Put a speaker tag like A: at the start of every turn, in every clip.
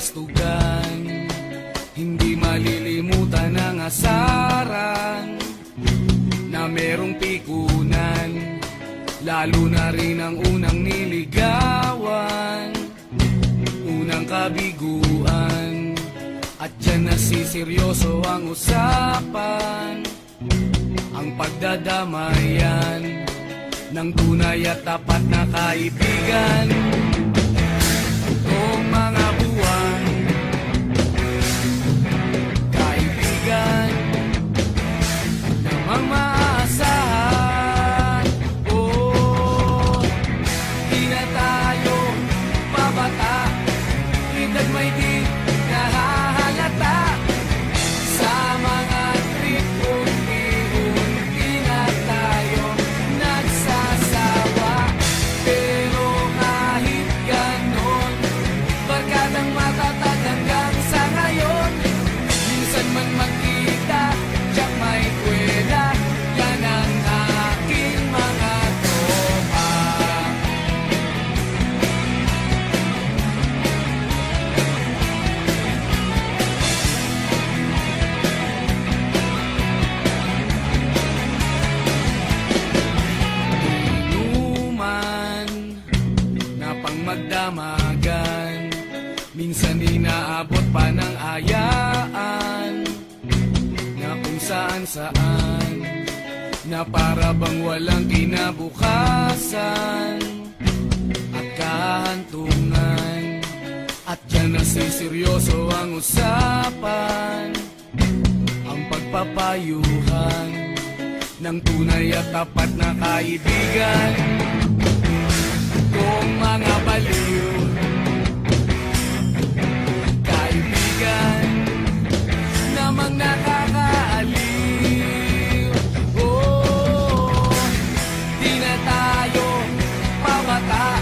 A: kastugan, hindi malilimutan ang asaran na merong pikunan, lalo na rin ang unang niligawan, unang kabiguan. At dyan nasiseryoso ang usapan, ang pagdadamayan ng tunay at tapat na kaibigan. Noong mga buwan, kaibigan namang maaasahan. Oh, di na tayo pabata, edad may di nahahalata. Sa mga trip, unti-unti na tayo nagsasawa. Pero kahit ganon, barkadang matatag hanggang sa ngayon. Minsan man magkita, tiyak may kwela, yan ang aking mga tropa. Inuman na pang magdamagan, minsan inaabot pa ng ayaan, na kung saan-saan, na para bang walang kinabukasan at kahantungan. At dyan nasiseryoso ang usapan, ang pagpapayuhan ng tunay at tapat na kaibigan. Kung mga baliw, kaibigan namang nakakaaliw. Oh, di na tayo pabata,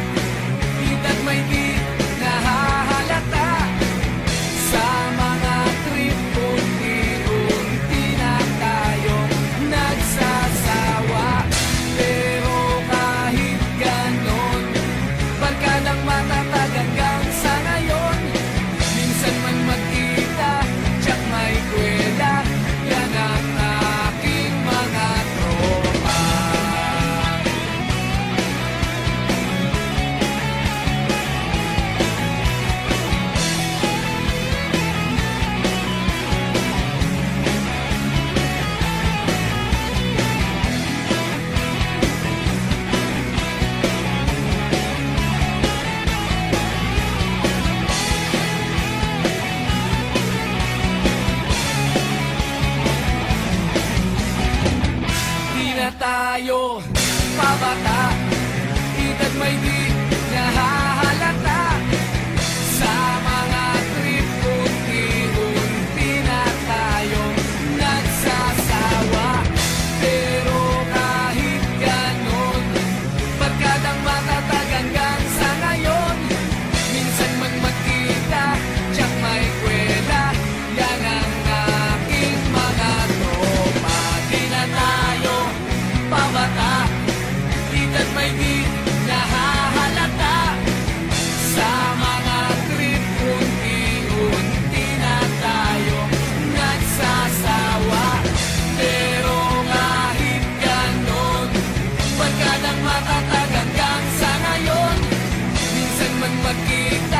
A: edad may di nahahalata. Sa mga trip, unti-unti na tayo nagsasawa. Pero kahit ganon, barkadang matatag hanggang sa ngayon. Minsan man magkita, tiyak may kwela, yan ang aking mga tropa. Di na tayo pabata, edad may di nahahalata. Sa mga trip, unti-unti na tayo nagsasawa. Pero kahit ganon, barkadang matatag hanggang sa ngayon. Minsan man magkita, tiyak may kwela, yan ang aking mga tropa. Di na tayo pabata, edad may di nahahalata. Sa mga trip, unti-unti na tayo nagsasawa. Pero kahit ganon, barkadang matatag hanggang sa ngayon. Minsan man magkita,